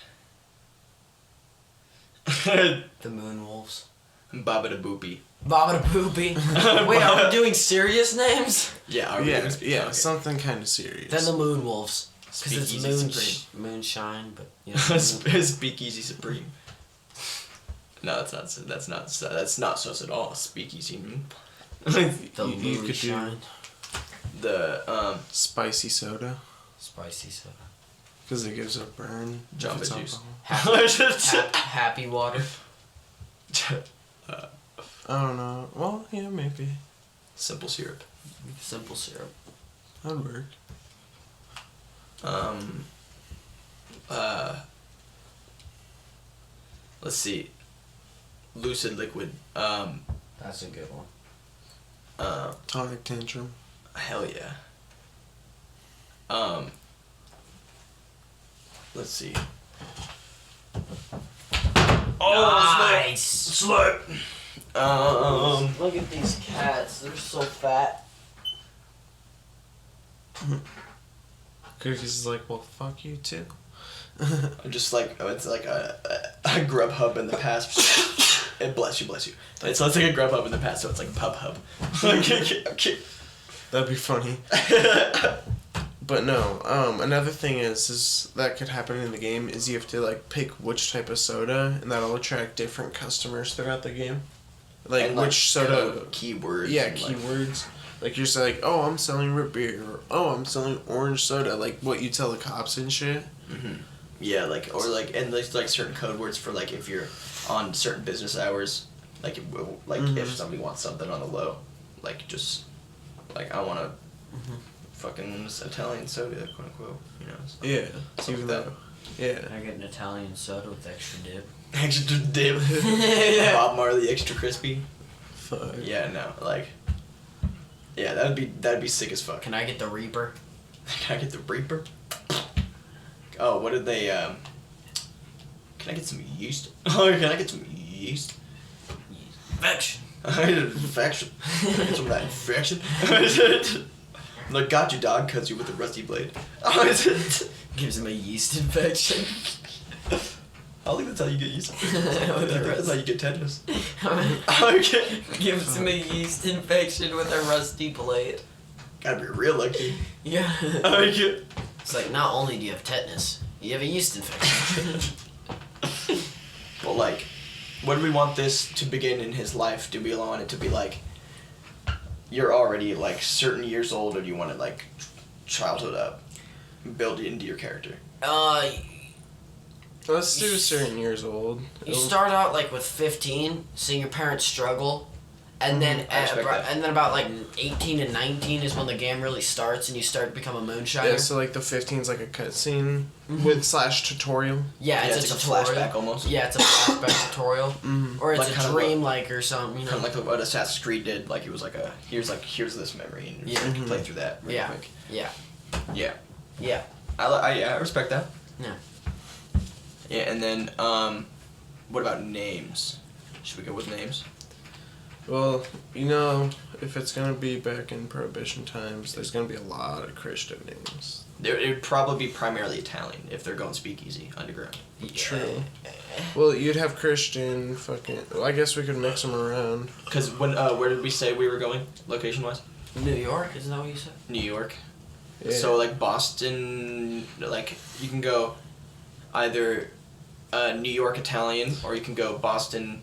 The Moon Wolves. Baba da Boopy. Baba da Poopy. Wait, are we doing serious names? Yeah, Yeah, okay. something kind of serious. Then the Moon Wolves. Because it's Speakeasy Supreme. moonshine, but Speakeasy Supreme. No, that's not sus at all. Speakeasy. the you could do moonshine. The spicy soda. Spicy soda. Because it gives a burn. if Jamba it's Juice. alcohol. Happy water. I don't know. Well, yeah, maybe. Simple syrup. Simple syrup. That'd work. Let's see. Lucid liquid. That's a good one. Tonic tantrum. Hell yeah. Let's see. Nice. Slurp. Look at these cats. They're so fat. Cookies is like, well, fuck you too. I'm just like it's like a Grubhub in the past. Bless you. It's like a Grubhub in the past, so it's like Pub Hub. Okay. That'd be funny. But no, another thing is that could happen in the game is you have to like pick which type of soda, and that'll attract different customers throughout the game. Like And, which soda. code keywords. Yeah, and, like, keywords. Like you're saying, like, oh, I'm selling root beer, or oh, I'm selling orange soda. Like what you tell the cops and shit. Yeah, like or like and there's like certain code words for like if you're on certain business hours, like if somebody wants something on the low, like just like I want a fucking Italian soda, quote unquote, stuff. Yeah. Stuff Even like though. Yeah. I get an Italian soda with extra dip. Extra dip. Bob Marley extra crispy. Fuck. Yeah, no, like. Yeah, that'd be sick as fuck. Can I get the Reaper? Can I get the Reaper? Oh, what did they, Can I get some yeast? Oh, can I get some yeast? Infection. I need an infection. Can I get some of that infection? Like, got you, dog, cuts you with a rusty blade. Gives him a yeast infection. I think that's how you get yeast. With a That's how you get tetanus. rust- Okay. Gives him a yeast infection with a rusty blade. Gotta be real lucky. Yeah. Okay. It's like, not only do you have tetanus, you have a yeast infection. But like, what do we want this to begin in his life? Do we want it to be like, you're already like certain years old, or do you want it like childhood up, build it into your character? Let's do certain years old. You start out like with 15, seeing your parents struggle, and then about like 18 and 19 is when the game really starts, and you start to become a moonshiner. Yeah, so like the 15's like a cutscene with / tutorial. Yeah, it's a tutorial. Flashback almost. Yeah, it's a flashback tutorial, or it's Like a dream like or something. You know, kind of like what Assassin's Creed did. Like it was like here's this memory, and you can play through that really quick. Yeah. Yeah. Yeah. I respect that. Yeah. Yeah, and then what about names? Should we go with names? Well, you know, if it's gonna be back in Prohibition times, there's gonna be a lot of Christian names. It would probably be primarily Italian if they're going speakeasy underground. True. Well, you'd have Christian fucking. Well, I guess we could mix them around. Because when where did we say we were going location wise? New York, isn't that what you said? New York. Yeah. So like Boston, like you can go either New York Italian or you can go Boston.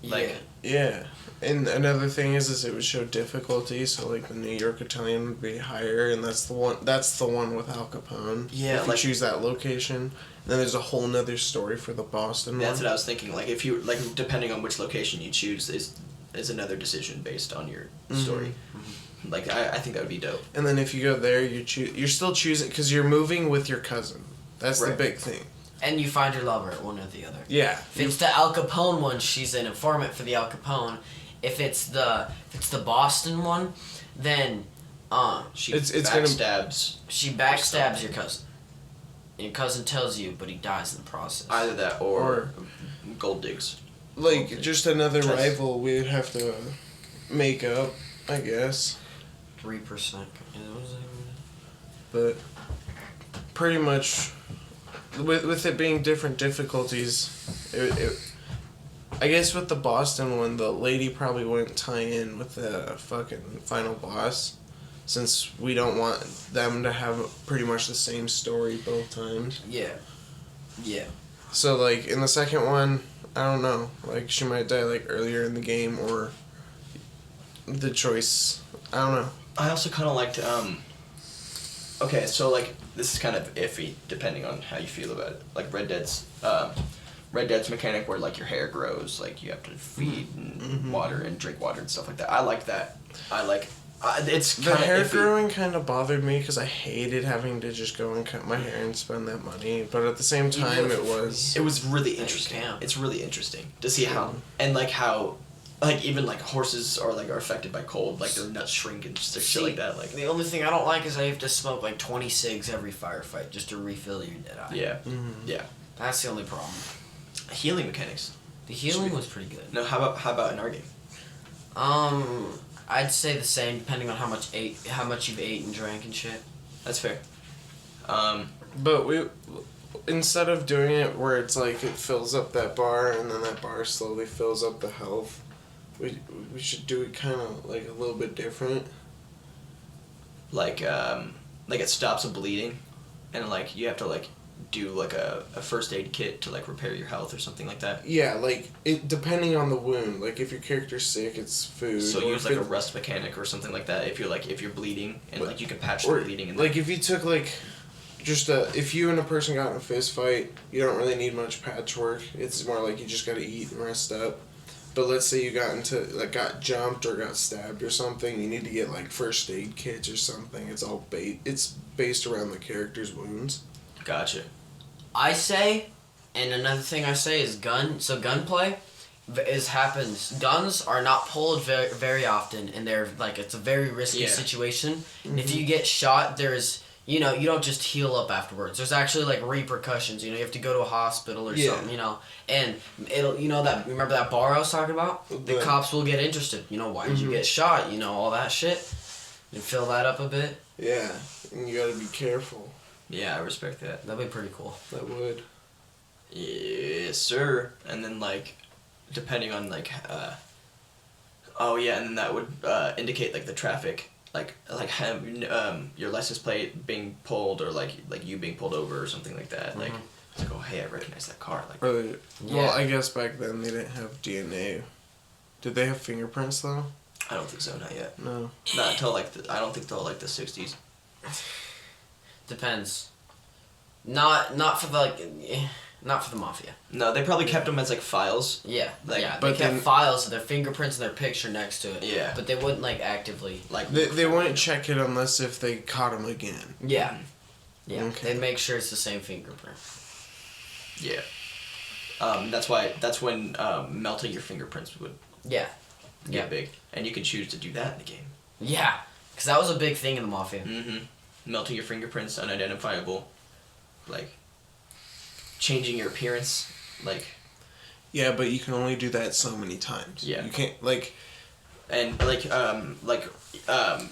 Like Yeah. And another thing is it would show difficulty, so like the New York Italian would be higher, and that's the one with Al Capone. Yeah, if you choose that location. And then there's a whole nother story for the Boston That's one. what I was thinking. Like if you depending on which location you choose is another decision based on your story. Mm-hmm. Like I think that would be dope. And then if you go there, you're still choosing because you're moving with your cousin. That's the Right. big thing. And you find your lover at one or the other. Yeah. If it's the Al Capone one, she's an informant for the Al Capone. If it's the Boston one, then She It's backstabs she backstabs your cousin. And your cousin tells you, but he dies in the process. either that or gold digs. Like just another rival we would have to make up, I guess. 3%. But pretty much, with it being different difficulties, I guess with the Boston one, the lady probably wouldn't tie in with the fucking final boss, since we don't want them to have pretty much the same story both times. Yeah. Yeah. So like in the second one, I don't know, like she might die like earlier in the game, or the choice, I don't know. I also kind of liked okay, so like this is kind of iffy depending on how you feel about it. Like Red Dead's mechanic where like your hair grows, like you have to feed and water and drink water and stuff like that. I like that. It's The kind of hair iffy. growing kind of bothered me because I hated having to just go and cut my hair and spend that money. But at the same time, it was. It was really interesting. It's really interesting to see how even like horses are affected by cold, like their nuts shrink and just shit like that. Like The only thing I don't like is I have to smoke like 20 cigs every firefight just to refill your dead eye. yeah, yeah. That's the only problem. Healing mechanics. The healing was pretty good. No, how about in our game? I'd say the same depending on how much you've ate and drank and shit. That's fair. But we, instead of doing it where it's like it fills up that bar and then that bar slowly fills up the health, we should do it kind of like a little bit different. Like it stops a bleeding, and like you have to like do like a first aid kit to like repair your health or something like that. Yeah, like it depending on the wound. Like if your character's sick, it's food. So use like a rust mechanic or something like that. If you're bleeding and like you can patch the bleeding. And like if you took like if you and a person got in a fist fight, you don't really need much patchwork. It's more like you just gotta eat and rest up. But let's say you got jumped or got stabbed or something, you need to get like first aid kits or something. It's based around the character's wounds. Gotcha. I say, and another thing I say is gunplay happens. Guns are not pulled very, very often, and they're like, it's a very risky situation. Mm-hmm. If you get shot, there's, you don't just heal up afterwards. There's actually like repercussions, you have to go to a hospital or something, and it'll, remember that bar I was talking about? The cops will get interested. Why did you get shot? All that shit. And fill that up a bit. Yeah, and you gotta be careful. Yeah, I respect that. That'd be pretty cool. That would. Yes, sir. And then like, depending on like, and then that would indicate like the traffic, like your license plate being pulled or like you being pulled over or something like that. Like, it's like, oh hey, I recognize that car. Like, well, I guess back then they didn't have DNA. Did they have fingerprints though? I don't think so, not yet. No. Not until I don't think till like the 60s. Depends. Not for the, like, Not for the Mafia. No, they probably kept them as, like, files. Yeah. Like, yeah, but they kept then- files of their fingerprints and their picture next to it. Yeah. But they wouldn't, like, actively... Like, They wouldn't check it unless if they caught him again. Yeah. Yeah. Okay. They'd make sure it's the same fingerprint. Yeah. That's when melting your fingerprints would Yeah. get big. And you can choose to do that in the game. Yeah. Because that was a big thing in the Mafia. Mm-hmm. Melting your fingerprints, unidentifiable. Like, changing your appearance. Like... Yeah, but you can only do that so many times. Yeah. You can't, like... And,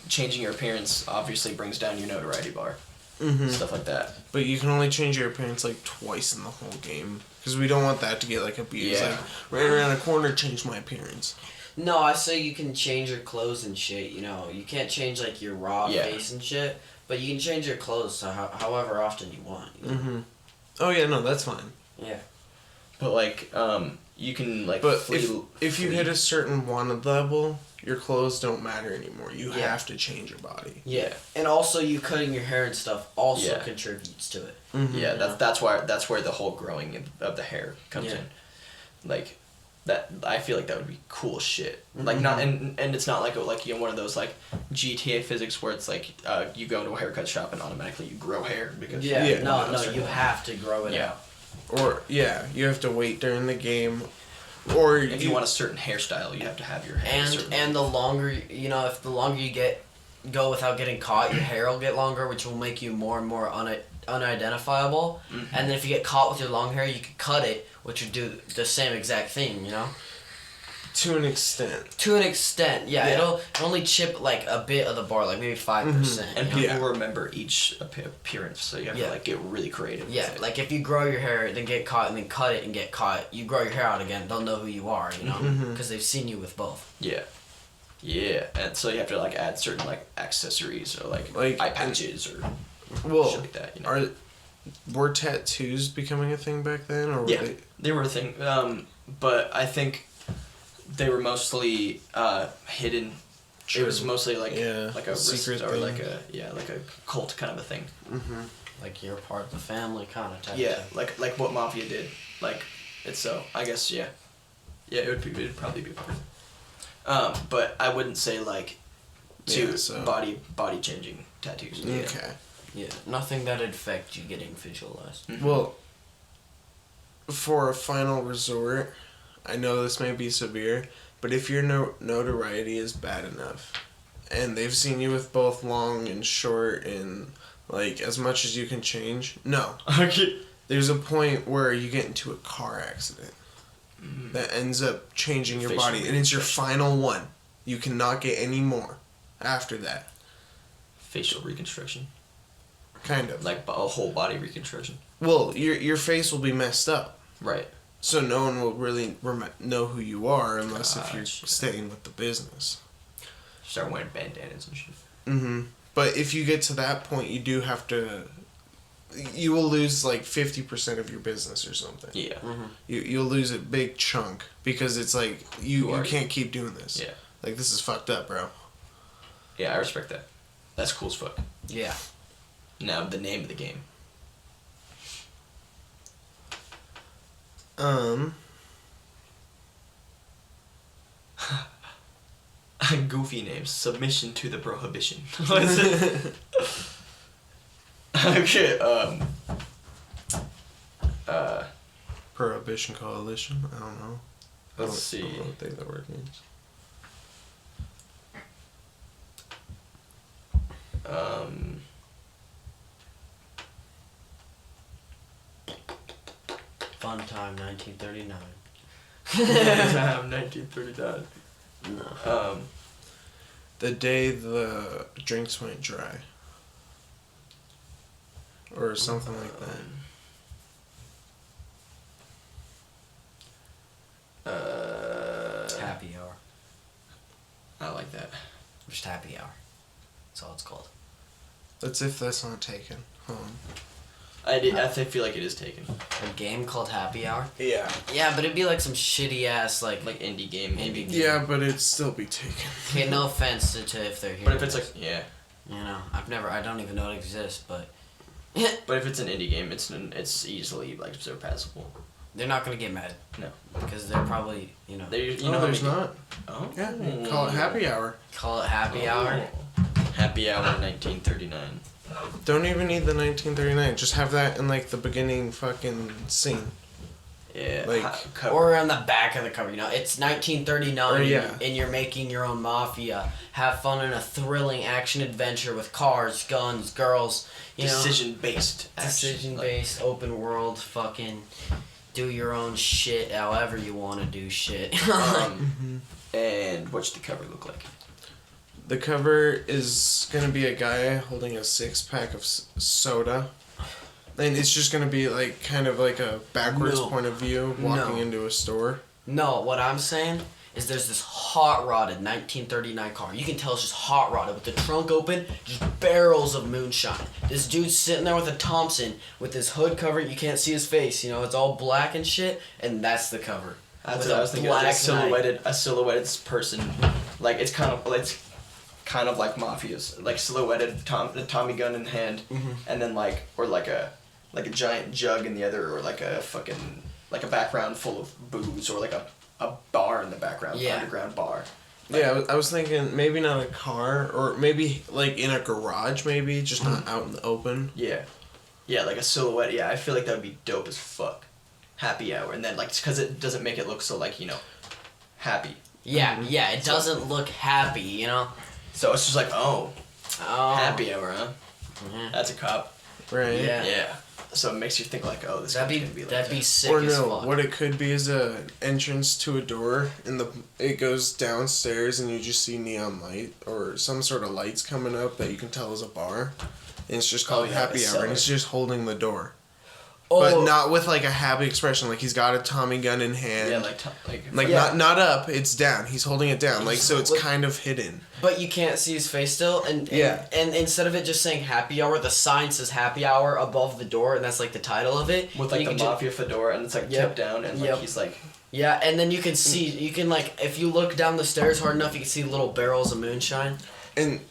changing your appearance obviously brings down your notoriety bar. Mm-hmm. Stuff like that. But you can only change your appearance, like, twice in the whole game. Because we don't want that to get, like, abused. Yeah. Like, ran around a corner, changed my appearance. No, I say you can change your clothes and shit, you know. You can't change, like, your raw face and shit. But you can change your clothes to however often you want. You know? Mm-hmm. Oh, yeah, no, that's fine. Yeah. But, like, you can, like... But if you hit a certain wanted level, your clothes don't matter anymore. You Yeah. have to change your body. Yeah. And also, you cutting your hair and stuff also Yeah. contributes to it. Mm-hmm. Yeah, that's where the whole growing of the hair comes Yeah. in. Like, that I feel like that would be cool shit. Like not and it's not like one of those like GTA physics where it's like you go to a haircut shop and automatically you grow hair because Yeah. Yeah. No, you have to grow it out. Or, yeah, you have to wait during the game. Or If you want a certain hairstyle, you have to have your hair. a certain And the longer, you know, if the longer you go without getting caught, your hair will get longer, which will make you more and more unidentifiable. Mm-hmm. And then if you get caught with your long hair, you could cut it, which would do the same exact thing, you know? to an extent. To an extent, yeah. Yeah. It'll only chip, like, a bit of the bar, like maybe 5%. And you know? people remember each appearance, so you have to like get really creative. Yeah, with it. like if you grow your hair, then get caught, and then cut it and get caught, you grow your hair out again, they'll know who you are, you know? Because they've seen you with both. Yeah. Yeah, and so you have to like add certain like accessories or like eye patches or Well, shit like that. You know? were tattoos becoming a thing back then, or were Yeah, they were a thing. But I think they were mostly hidden. True. It was mostly like Yeah, like a secret risk or thing. like a cult kind of a thing. Like you're part of the family kind of type Yeah, thing. like what Mafia did. Like it's so I guess yeah it'd probably be part of it. But I wouldn't say like body changing tattoos. Yeah. Okay. Yeah, nothing that'd affect you getting visualized. Mm-hmm. Well, for a final resort, I know this may be severe, but if your notoriety is bad enough, and they've seen you with both long and short and like as much as you can change, no. Okay. There's a point where you get into a car accident that ends up changing your Facial body, and it's your final one. You cannot get any more after that. Facial reconstruction, Kind of. like a whole body reconstruction. Well, your face will be messed up. Right. So no one will really know who you are unless if you're Gotcha. staying with the business. Start wearing bandanas and shit. Mm-hmm. But if you get to that point, you do have to... You will lose like 50% of your business or something. Yeah. You'll lose a big chunk because it's like, you can't keep doing this. Yeah. Like, this is fucked up, bro. Yeah, I respect that. That's cool as fuck. Yeah. Now, the name of the game. Goofy name. Submission to the Prohibition. What is it? Okay, Prohibition Coalition? I don't know. Let's I see. don't know what the word means. Fun time, 1939. 1939. No. The day the drinks went dry. Or something like that. Happy hour. I like that. Just happy hour. That's all it's called. That's if that's not taken. I feel like it is taken. A game called Happy Hour? Yeah. Yeah, but it'd be like some shitty ass, like Indie game, maybe. Yeah, but it'd still be taken. okay, no offense to if they're here. But if it's like, yeah. You know, I don't even know it exists, but But if it's an indie game, it's easily like surpassable. They're not gonna get mad. No. Because they're probably, There's not. Oh. Yeah, call it happy hour. Call it happy hour. Happy hour 1939. Don't even need the 1939. Just have that in like the beginning fucking scene. Yeah. Like Or on the back of the cover, it's 1939 Or, yeah. and you're making your own mafia. Have fun in a thrilling action adventure with cars, guns, girls, decision-based action. Decision-based, open world, fucking do your own shit however you want to do shit. And what's the cover look like? the cover is gonna be a guy holding a 6-pack of soda. And it's just gonna be like kind of like a backwards point of view walking into a store. No, what I'm saying is there's this hot rodded 1939 car. You can tell it's just hot rodded with the trunk open, just barrels of moonshine. This dude's sitting there with a Thompson with his hood covered. You can't see his face. It's all black and shit, and that's the cover. That's what I was thinking. A silhouetted person, like it's kind of like mafias, like silhouetted Tommy gun in hand, and then like a giant jug in the other, or like a background full of booze, or like a bar in the background, underground bar. Yeah, I was thinking maybe not a car, or maybe like in a garage, maybe just not out in the open. Yeah, like a silhouette. Yeah, I feel like that would be dope as fuck. Happy hour, and then because it doesn't make it look so happy. Yeah, it doesn't look happy, So it's just like happy hour, huh? Mm-hmm. That's a cop. Right. Yeah. So it makes you think like, this that'd gonna be like that'd be sick Or as no, fuck. what it could be is a entrance to a door, and it goes downstairs, and you just see neon light or some sort of lights coming up that you can tell is a bar, and it's just called happy hour, and he's just holding the door. But not with like a happy expression, like he's got a Tommy gun in hand. Yeah, not up, it's down. He's holding it down, so it's kind of hidden. But you can't see his face still, and instead of it just saying happy hour, the sign says happy hour above the door, and that's like the title of it. With like the mafia fedora, and it's like tipped down, and he's like. Yeah, and then you can see, if you look down the stairs hard enough, you can see little barrels of moonshine. And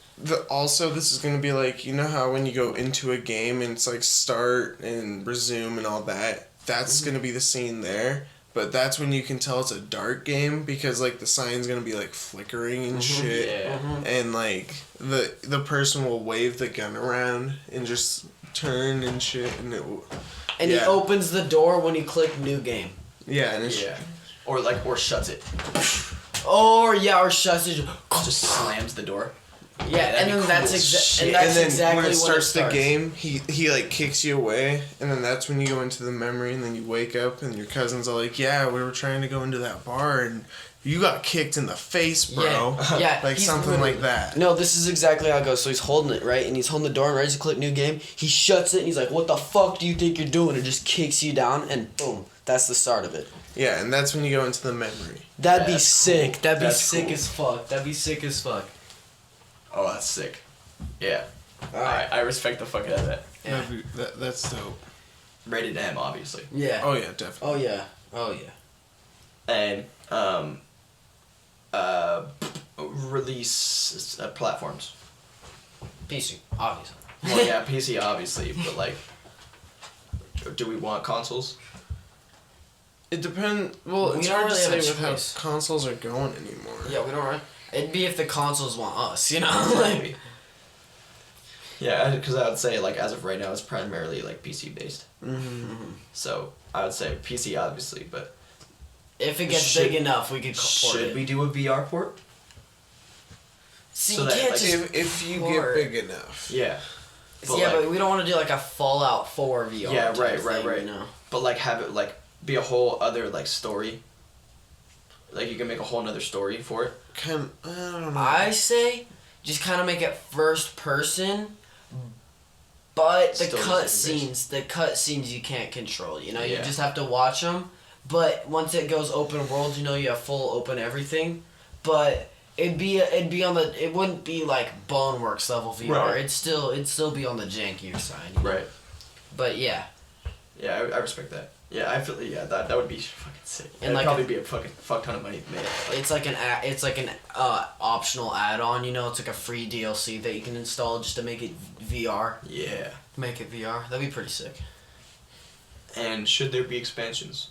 also, this is going to be like, how when you go into a game and it's like start and resume and all that, that's going to be the scene there. But that's when you can tell it's a dark game, because like the sign's going to be like flickering and shit. Yeah. And like the person will wave the gun around and just turn and shit. And he opens the door when you click new game. Yeah, and it's... Or shuts it. Or shuts it. Just slams the door. Yeah, and then that's exactly when it starts the game, he like kicks you away, and then that's when you go into the memory, and then you wake up, and your cousins are like, "Yeah, we were trying to go into that bar, and you got kicked in the face, bro." Yeah, like something like that. No, this is exactly how it goes. So he's holding it, right, and he's holding the door, and ready to click new game. He shuts it, and he's like, "What the fuck do you think you're doing?" And just kicks you down, and boom, that's the start of it. Yeah, and that's when you go into the memory. That'd be sick. Cool. That'd be sick as fuck. That'd be sick as fuck. Oh, that's sick. Yeah. Alright. I respect the fuck out of that. Yeah. That's dope. Rated M, obviously. Yeah. Oh yeah, definitely. Oh yeah. And release platforms. PC, obviously. Well, yeah, PC obviously, but like, do we want consoles? It depends. Well, We it's don't hard to really say have a with choice. how consoles are going anymore. Yeah, we don't. Right? It'd be if the consoles want us, Maybe. Yeah, because I would say, like, as of right now, it's primarily, like, PC-based. Mm-hmm. So, I would say PC, obviously, but... If it gets big enough, we could port it. Should we do a VR port? See, So you that, can't like, just if you port. get big enough. Yeah. But we don't want to do, like, a Fallout 4 VR Yeah, type right. thing, But, like, have it, like, be a whole other, like, story. Like, you can make a whole nother story for it. I don't know. I say just kind of make it first person, but the Still cutscenes you can't control. You Yeah. just have to watch them. But once it goes open world, you have full open everything. But it wouldn't be like Boneworks level VR. Right. It'd still be on the jankier side. Right. But yeah. Yeah, I respect that. Yeah, I feel that would be fucking sick. And It'd like probably be a fucking fuck ton of money made. It's like an optional add-on. You know, it's like a free DLC that you can install just to make it VR. Yeah. Make it VR. That'd be pretty sick. And should there be expansions?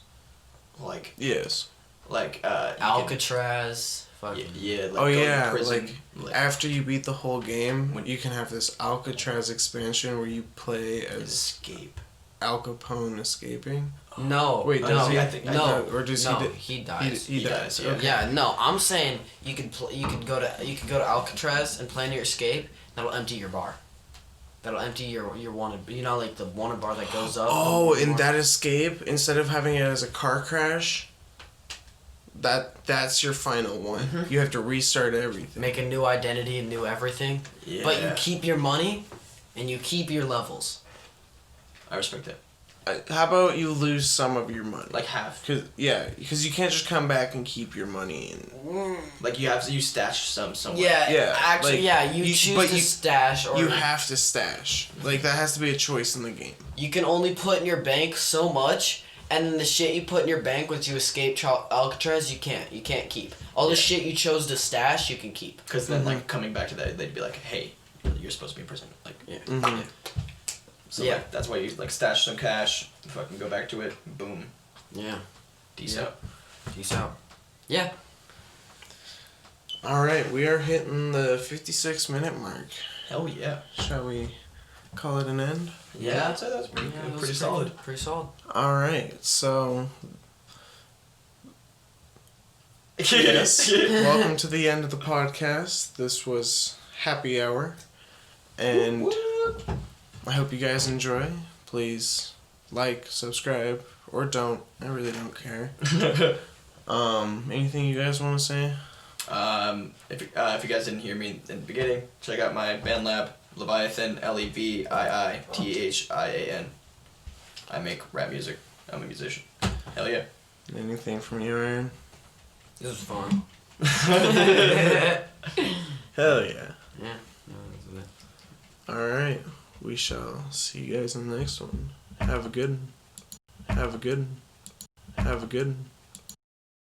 Like Yes. like Alcatraz. Fucking. Yeah. Like Oh go to yeah, prison, like after you beat the whole game, you can have this Alcatraz expansion where you play as escape. Al Capone escaping. No. Wait, no, does he? I think no. Or does no, he? he dies. He dies. yeah. Okay. Yeah, no, I'm saying you could go to Alcatraz and plan your escape. That'll empty your bar. That'll empty your wanted. You know, like the wanted bar that goes up. Oh, in that escape, instead of having it as a car crash, that's your final one. Mm-hmm. You have to restart everything. Make a new identity and new everything. Yeah. But you keep your money, and you keep your levels. I respect that. How about you lose some of your money? Like half. Because you can't just come back and keep your money. Like you stash some somewhere. Yeah, Actually, like, yeah. You choose to stash, or You have to stash. Like, that has to be a choice in the game. you can only put in your bank so much, and then the shit you put in your bank once you escape Alcatraz, you can't keep. All the shit you chose to stash, you can keep. Because then, like, coming back to that, they'd be like, "Hey, you're supposed to be in prison." Like, Yeah. Mm-hmm. So Yeah. like, that's why you like stash some cash, fucking go back to it, boom, Yeah. peace Yeah. out. Peace out. Yeah. All right, we are hitting the 56-minute mark. Hell yeah. Shall we call it an end? Yeah, I'd say that was pretty Yeah, good, that was pretty solid. Pretty solid. All right, so yes, welcome to the end of the podcast. This was Happy Hour, and I hope you guys enjoy. Please like, subscribe, or don't. I really don't care. Anything you guys want to say? If you guys didn't hear me in the beginning, check out my band lab, Leviathan, Leviithian. I make rap music. I'm a musician. Hell yeah. Anything from you, Aaron? This was fun. Hell yeah. Yeah. No, that was it. All right, we shall see you guys in the next one. Have a good.